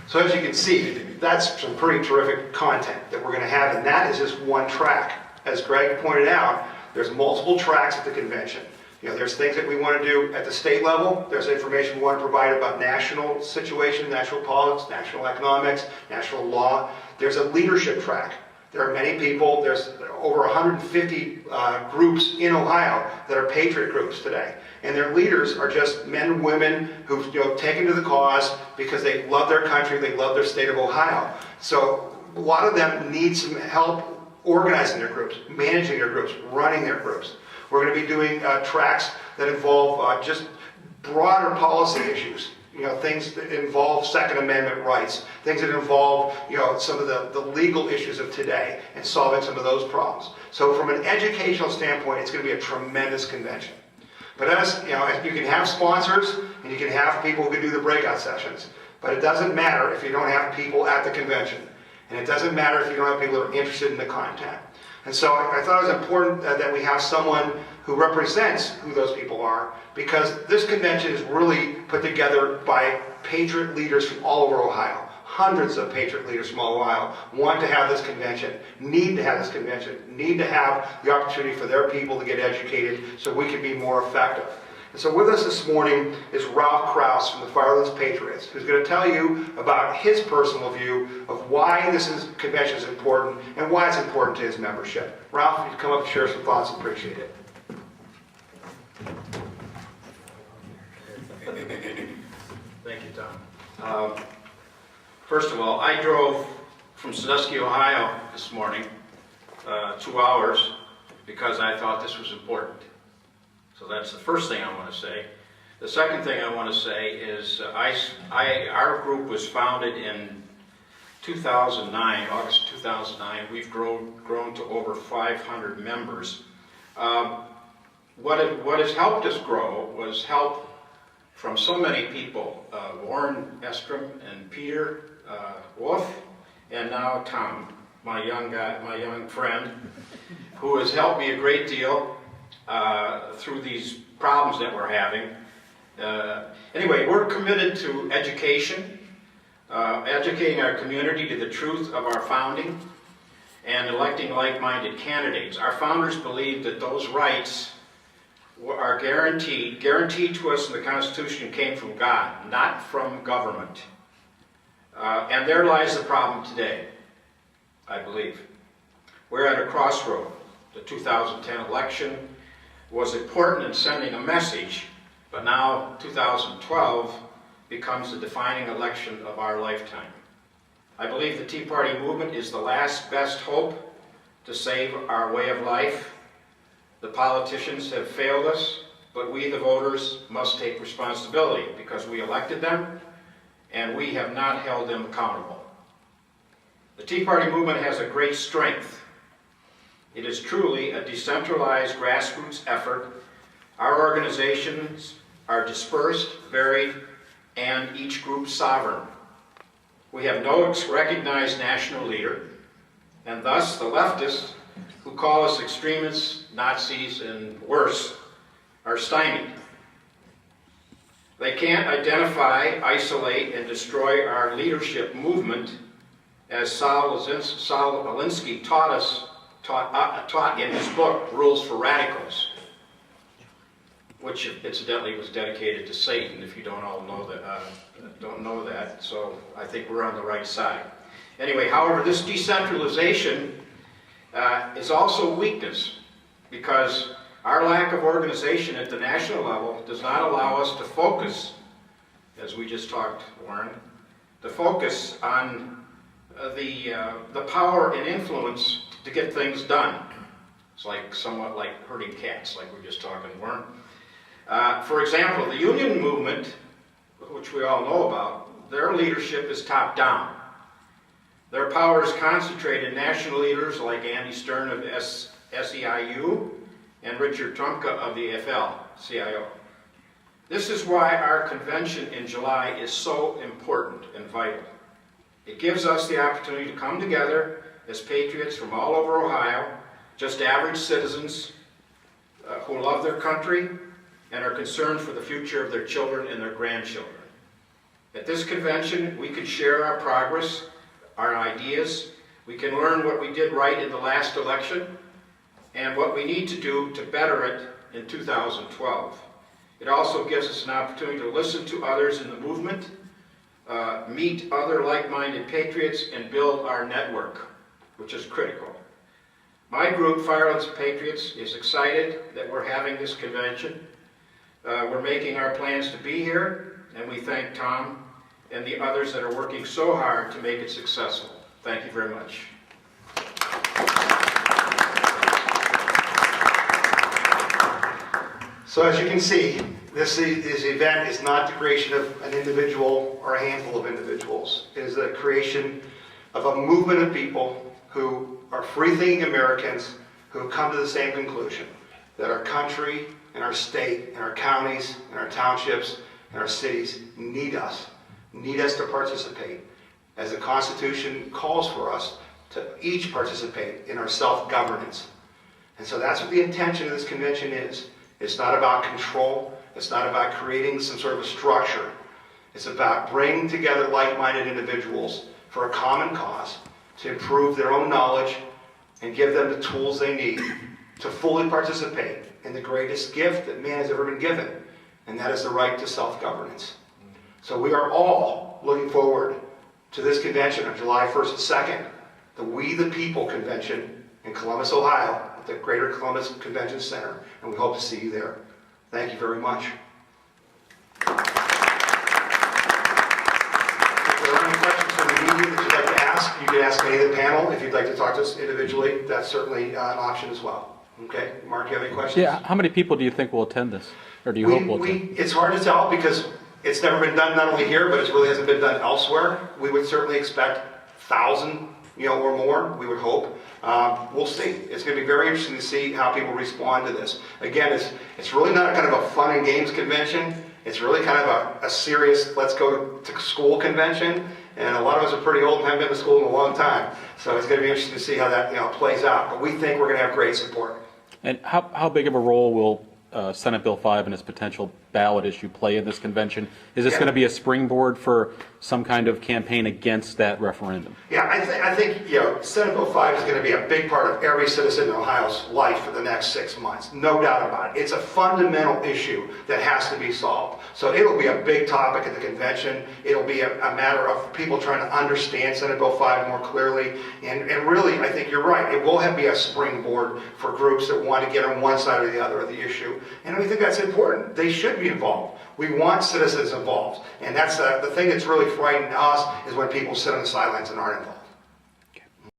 So as you can see, that's some pretty terrific content that we're going to have, and that is just one track. As Greg pointed out, there's multiple tracks at the convention. You know, there's things that we want to do at the state level. There's information we want to provide about national situation, national politics, national economics, national law. There's a leadership track. There are many people, there's over 150 groups in Ohio that are patriot groups today. And their leaders are just men and women who've taken to the cause because they love their country, they love their state of Ohio. So a lot of them need some help organizing their groups, managing their groups, running their groups. We're going to be doing tracks that involve just broader policy issues. Things that involve Second Amendment rights, things that involve, some of the legal issues of today and solving some of those problems. So from an educational standpoint, it's going to be a tremendous convention. But as you can have sponsors and you can have people who can do the breakout sessions, but it doesn't matter if you don't have people at the convention. And it doesn't matter if you don't have people that are interested in the content. And so I thought it was important that we have someone who represents who those people are, because this convention is really put together by patriot leaders from all over Ohio. Hundreds of patriot leaders from all Ohio want to have this convention, need to have this convention, need to have the opportunity for their people to get educated so we can be more effective. And so with us this morning is Ralph Krause from the Fireless Patriots, who's going to tell you about his personal view of why this convention is important and why it's important to his membership. Ralph, if you'd come up and share some thoughts, appreciate it. Thank you, Tom. First of all, I drove from Zawistowski, Ohio this morning, 2 hours, because I thought this was important. So that's the first thing I want to say. The second thing I want to say is our group was founded in 2009, August 2009. We've grown to over 500 members. What has helped us grow was help from so many people, Warren Estrom and Peter Wolf, and now Tom, my young friend, who has helped me a great deal through these problems that we're having. Anyway, we're committed to education, educating our community to the truth of our founding, and electing like-minded candidates. Our founders believed that those rights are guaranteed to us in the Constitution, came from God, not from government. And there lies the problem today, I believe. We're at a crossroad. The 2010 election was important in sending a message, but now 2012 becomes the defining election of our lifetime. I believe the Tea Party movement is the last best hope to save our way of life. The politicians have failed us, but we, the voters, must take responsibility because we elected them and we have not held them accountable. The Tea Party movement has a great strength. It is truly a decentralized grassroots effort. Our organizations are dispersed, varied, and each group sovereign. We have no recognized national leader, and thus the leftists, who call us extremists, Nazis, and worse, are stymied. They can't identify, isolate, and destroy our leadership movement, as Saul Alinsky taught in his book, Rules for Radicals, which incidentally was dedicated to Satan, if you don't know that, so I think we're on the right side. Anyway, however, this decentralization is also a weakness, because our lack of organization at the national level does not allow us to focus, as we just talked, Warren, to focus on the power and influence to get things done. It's somewhat like herding cats, like we were just talking, Warren. For example, the union movement, which we all know about, their leadership is top-down. Their power is concentrated in national leaders like Andy Stern of SEIU and Richard Trumka of the AFL-CIO. This is why our convention in July is so important and vital. It gives us the opportunity to come together as patriots from all over Ohio, just average citizens who love their country and are concerned for the future of their children and their grandchildren. At this convention, we can share our progress, our ideas. We can learn what we did right in the last election and what we need to do to better it in 2012. It also gives us an opportunity to listen to others in the movement, meet other like-minded patriots, and build our network, which is critical. My group, Firelands Patriots, is excited that we're having this convention. We're making our plans to be here, and we thank Tom and the others that are working so hard to make it successful. Thank you very much. So as you can see, this event is not the creation of an individual or a handful of individuals. It is the creation of a movement of people who are free-thinking Americans who have come to the same conclusion, that our country and our state and our counties and our townships and our cities need us to participate, as the Constitution calls for us to each participate in our self-governance. And so that's what the intention of this convention is. It's not about control. It's not about creating some sort of a structure. It's about bringing together like-minded individuals for a common cause to improve their own knowledge and give them the tools they need to fully participate in the greatest gift that man has ever been given, and that is the right to self-governance. So we are all looking forward to this convention on July 1st and 2nd, the We the People Convention in Columbus, Ohio, at the Greater Columbus Convention Center, and we hope to see you there. Thank you very much. If there are any questions from the media that you'd like to ask, you can ask any of the panel. If you'd like to talk to us individually, that's certainly an option as well. Okay, Mark, you have any questions? Yeah, how many people do you think will attend this? Or do you hope will attend? It's hard to tell because it's never been done not only here, but it really hasn't been done elsewhere. We would certainly expect 1,000, or more, we would hope. We'll see. It's going to be very interesting to see how people respond to this. Again, it's really not kind of a fun and games convention. It's really kind of a serious, let's go to school convention. And a lot of us are pretty old and haven't been to school in a long time. So it's going to be interesting to see how that plays out. But we think we're going to have great support. And how big of a role will Senate Bill 5 and its potential ballot issue play in this convention? Is this going to be a springboard for some kind of campaign against that referendum? Yeah, I think Senate Bill 5 is going to be a big part of every citizen in Ohio's life for the next 6 months. No doubt about it. It's a fundamental issue that has to be solved. So it'll be a big topic at the convention. It'll be a matter of people trying to understand Senate Bill 5 more clearly. And really, I think you're right. It will be a springboard for groups that want to get on one side or the other of the issue. And we think that's important. They should be involved. We want citizens involved. And that's the thing that's really frightening us is when people sit on the sidelines and aren't involved.